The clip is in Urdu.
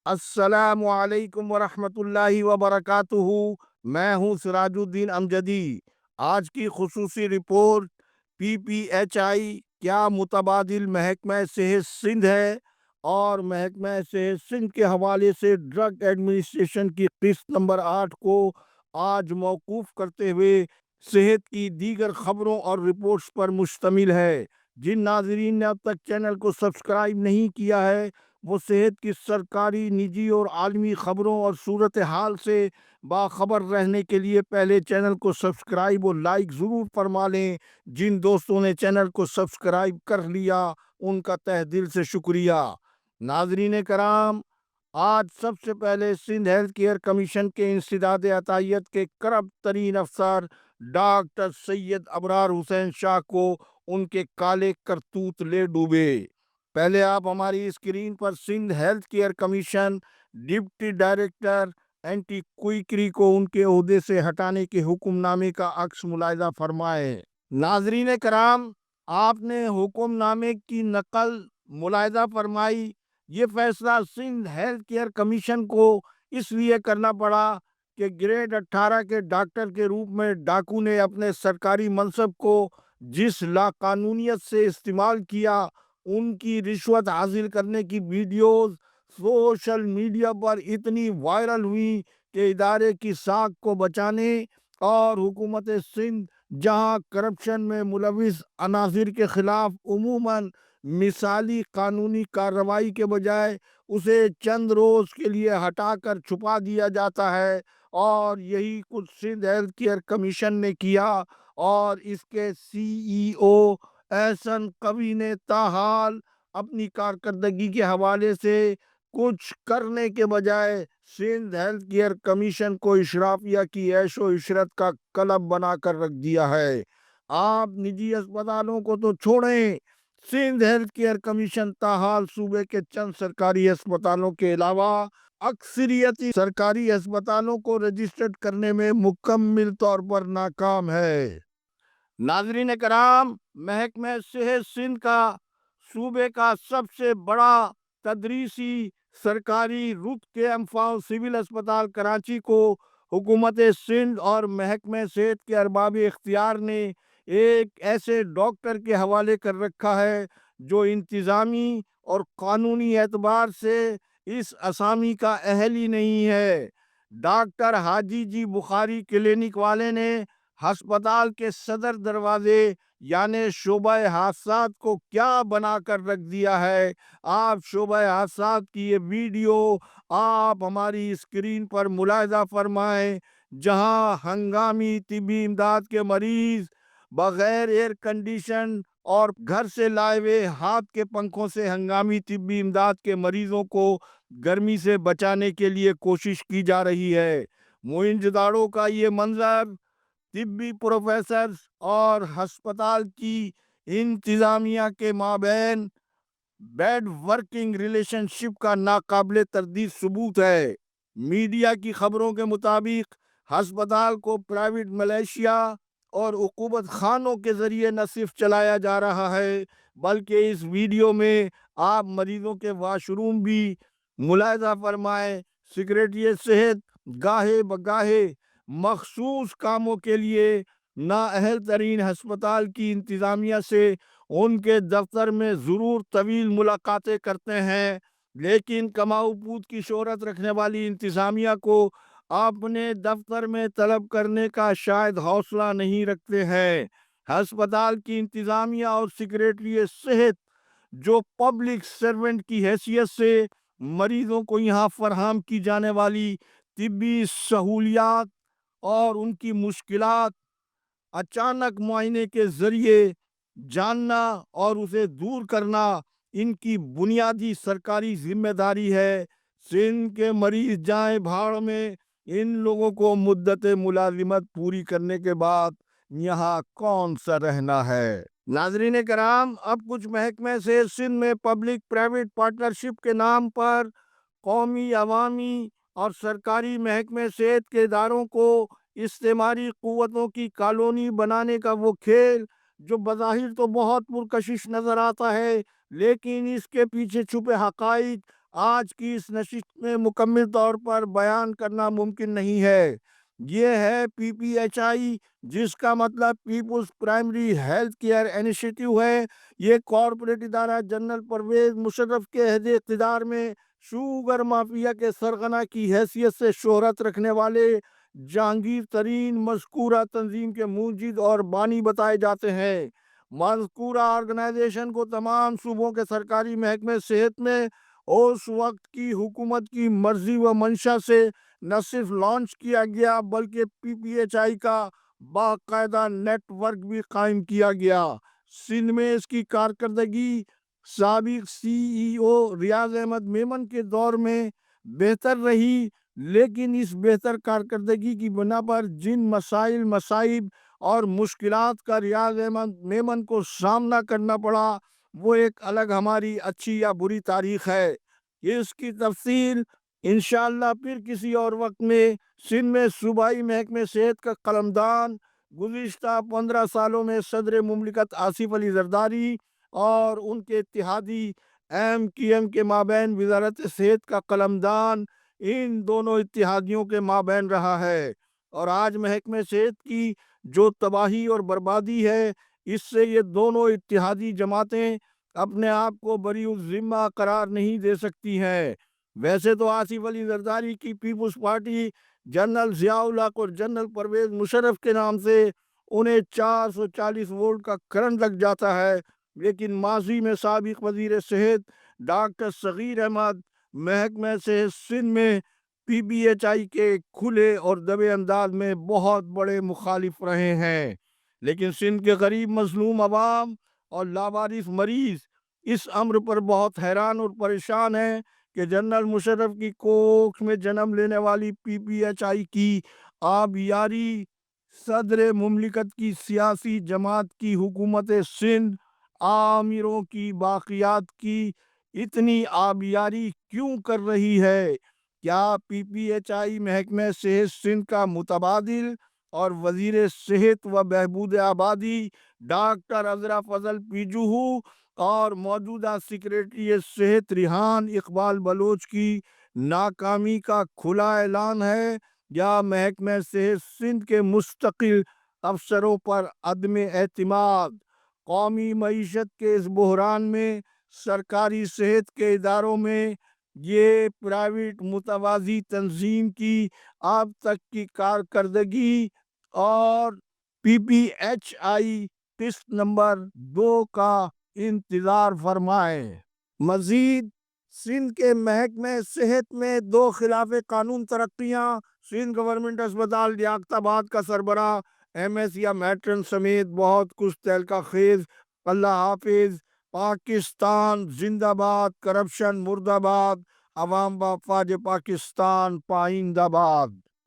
السلام علیکم ورحمۃ اللہ وبرکاتہ۔ میں ہوں سراج الدین امجدی۔ آج کی خصوصی رپورٹ PPHI کیا متبادل محکمہ صحت سندھ ہے اور محکمہ صحت سندھ کے حوالے سے ڈرگ ایڈمنسٹریشن کی قسط نمبر 8 کو آج موقوف کرتے ہوئے صحت کی دیگر خبروں اور رپورٹس پر مشتمل ہے۔ جن ناظرین نے اب تک چینل کو سبسکرائب نہیں کیا ہے وہ صحت کی سرکاری، نجی اور عالمی خبروں اور صورتحال سے باخبر رہنے کے لیے پہلے چینل کو سبسکرائب اور لائک ضرور فرما لیں۔ جن دوستوں نے چینل کو سبسکرائب کر لیا ان کا تہ دل سے شکریہ۔ ناظرین کرام، آج سب سے پہلے سندھ ہیلتھ کیئر کمیشن کے انسداد عطائیت کے کرب ترین افسر ڈاکٹر سید ابرار حسین شاہ کو ان کے کالے کرتوت لے ڈوبے۔ پہلے آپ ہماری اسکرین پر Sindh health care commission deputy director anti quackery کو ان کے عہدے سے ہٹانے کے حکم نامے کا عکس ملاحظہ فرمائیں۔ ناظرین کرام، آپ نے حکم نامے کی نقل ملاحظہ فرمائی۔ یہ فیصلہ سندھ ہیلتھ کیئر کمیشن کو اس لیے کرنا پڑا کہ گریڈ 18 کے ڈاکٹر کے روپ میں ڈاکو نے اپنے سرکاری منصب کو جس لاقانونیت سے استعمال کیا، ان کی رشوت حاصل کرنے کی ویڈیوز سوشل میڈیا پر اتنی وائرل ہوئی کہ ادارے کی ساکھ کو بچانے اور حکومت سندھ جہاں کرپشن میں ملوث عناصر کے خلاف عموماً مثالی قانونی کارروائی کے بجائے اسے چند روز کے لیے ہٹا کر چھپا دیا جاتا ہے، اور یہی کچھ سندھ ہیلتھ کیئر کمیشن نے کیا، اور اس کے CEO احسن قوی نے تاحال اپنی کارکردگی کے حوالے سے کچھ کرنے کے بجائے سندھ ہیلتھ کیئر کمیشن کو اشرافیہ کی عیش و عشرت کا کلب بنا کر رکھ دیا ہے۔ آپ نجی اسپتالوں کو تو چھوڑیں، سندھ ہیلتھ کیئر کمیشن تاحال صوبے کے چند سرکاری اسپتالوں کے علاوہ اکثریتی سرکاری اسپتالوں کو رجسٹرڈ کرنے میں مکمل طور پر ناکام ہے۔ ناظرین کرام، محکمہ صحت سندھ کا صوبے کا سب سے بڑا تدریسی سرکاری رُت کے امفاؤ سول اسپتال کراچی کو حکومت سندھ اور محکمہ صحت کے ارباب اختیار نے ایک ایسے ڈاکٹر کے حوالے کر رکھا ہے جو انتظامی اور قانونی اعتبار سے اس اسامی کا اہل ہی نہیں ہے۔ ڈاکٹر حاجی جی بخاری کلینک والے نے ہسپتال کے صدر دروازے یعنی شعبہ حادثات کو کیا بنا کر رکھ دیا ہے۔ آپ شعبہ حادثات کی یہ ویڈیو آپ ہماری اسکرین پر ملاحظہ فرمائیں، جہاں ہنگامی طبی امداد کے مریض بغیر ایئر کنڈیشن اور گھر سے لائے ہوئے ہاتھ کے پنکھوں سے ہنگامی طبی امداد کے مریضوں کو گرمی سے بچانے کے لیے کوشش کی جا رہی ہے۔ موئنجداڑو کا یہ منظر طبی پروفیسرز اور ہسپتال کی انتظامیہ کے مابین بیڈ ورکنگ ریلیشن شپ کا ناقابل تردید ثبوت ہے۔ میڈیا کی خبروں کے مطابق ہسپتال کو پرائیویٹ ملیشیا اور عقوبت خانوں کے ذریعے نہ صرف چلایا جا رہا ہے بلکہ اس ویڈیو میں آپ مریضوں کے واش روم بھی ملاحظہ فرمائیں۔ سکریٹریٹ صحت گاہے بگاہے مخصوص کاموں کے لیے نااہل ترین ہسپتال کی انتظامیہ سے ان کے دفتر میں ضرور طویل ملاقاتیں کرتے ہیں، لیکن کماؤ پوت کی شہرت رکھنے والی انتظامیہ کو اپنے دفتر میں طلب کرنے کا شاید حوصلہ نہیں رکھتے ہیں۔ ہسپتال کی انتظامیہ اور سکریٹریٹ صحت جو پبلک سرونٹ کی حیثیت سے مریضوں کو یہاں فراہم کی جانے والی طبی سہولیات اور ان کی مشکلات اچانک معائنے کے ذریعے جاننا اور اسے دور کرنا ان کی بنیادی سرکاری ذمہ داری ہے۔ سندھ کے مریض جائیں بھاڑ میں، ان لوگوں کو مدت ملازمت پوری کرنے کے بعد یہاں کون سا رہنا ہے۔ ناظرین کرام، اب کچھ محکمہ صحت سندھ میں پبلک پرائیویٹ پارٹنرشپ کے نام پر قومی، عوامی اور سرکاری محکمے صحت کے اداروں کو استعماری قوتوں کی کالونی بنانے کا وہ کھیل جو بظاہر تو بہت پرکشش نظر آتا ہے، لیکن اس کے پیچھے چھپے حقائق آج کی اس نشست میں مکمل طور پر بیان کرنا ممکن نہیں ہے۔ یہ ہے پی پی ایچ آئی، جس کا مطلب people's primary health care initiative ہے۔ یہ کارپوریٹ ادارہ جنرل پرویز مشرف کے عہد اقتدار میں شوگر مافیا کے سرغنہ کی حیثیت سے شہرت رکھنے والے جہانگیر ترین مذکورہ تنظیم کے موجد اور بانی بتائے جاتے ہیں۔ مذکورہ آرگنائزیشن کو تمام صوبوں کے سرکاری محکمے صحت میں اس وقت کی حکومت کی مرضی و منشا سے نہ صرف لانچ کیا گیا بلکہ پی پی ایچ آئی کا باقاعدہ نیٹ ورک بھی قائم کیا گیا۔ سندھ میں اس کی کارکردگی سابق سی ای او ریاض احمد میمن کے دور میں بہتر رہی، لیکن اس بہتر کارکردگی کی بنا پر جن مسائل، مصائب اور مشکلات کا ریاض احمد میمن کو سامنا کرنا پڑا وہ ایک الگ ہماری اچھی یا بری تاریخ ہے۔ اس کی تفصیل انشاءاللہ پھر کسی اور وقت میں۔ سندھ میں صوبائی محکمہ صحت کا قلمدان گزشتہ 15 سالوں میں صدر مملکت آصف علی زرداری اور ان کے اتحادی ایم کیو ایم کے مابین وزارت صحت کا قلمدان ان دونوں اتحادیوں کے مابین رہا ہے، اور آج محکمہ صحت کی جو تباہی اور بربادی ہے اس سے یہ دونوں اتحادی جماعتیں اپنے آپ کو بری الذمہ قرار نہیں دے سکتی ہیں۔ ویسے تو آصف علی زرداری کی پیپلز پارٹی جنرل ضیاء الحق اور جنرل پرویز مشرف کے نام سے انہیں 440 وولٹ کا کرنٹ لگ جاتا ہے، لیکن ماضی میں سابق وزیر صحت ڈاکٹر صغیر احمد محکمہ صحت سندھ میں پی بی ایچ آئی کے کھلے اور دبے انداز میں بہت بڑے مخالف رہے ہیں۔ لیکن سندھ کے غریب مظلوم عوام اور لاوارث مریض اس امر پر بہت حیران اور پریشان ہیں کہ جنرل مشرف کی کوکھ میں جنم لینے والی پی پی ایچ آئی کی آبیاری صدر مملکت کی سیاسی جماعت کی حکومت سندھ آمیروں کی باقیات کی اتنی آبیاری کیوں کر رہی ہے؟ کیا پی پی ایچ آئی محکمہ صحت سندھ کا متبادل اور وزیر صحت و بہبود آبادی ڈاکٹر عذرا فضل پیجوہو اور موجودہ سیکریٹری صحت ریحان اقبال بلوچ کی ناکامی کا کھلا اعلان ہے، یا محکمہ صحت سندھ کے مستقل افسروں پر عدم اعتماد؟ قومی معیشت کے اس بحران میں سرکاری صحت کے اداروں میں یہ پرائیویٹ متوازی تنظیم کی اب تک کی کارکردگی اور پی پی ایچ آئی قسط نمبر 2 کا انتظار فرمائے۔ مزید سندھ کے محکمہ صحت میں 2 خلاف قانون ترقیاں، سندھ گورنمنٹ اسپتال لیاقت آباد کا سربراہ ایم ایس یا میٹرن سمیت بہت کچھ تہلکہ خیز۔ اللہ حافظ۔ پاکستان زندہ باد، کرپشن مردہ باد، عوام با افواج پاکستان پائندہ باد۔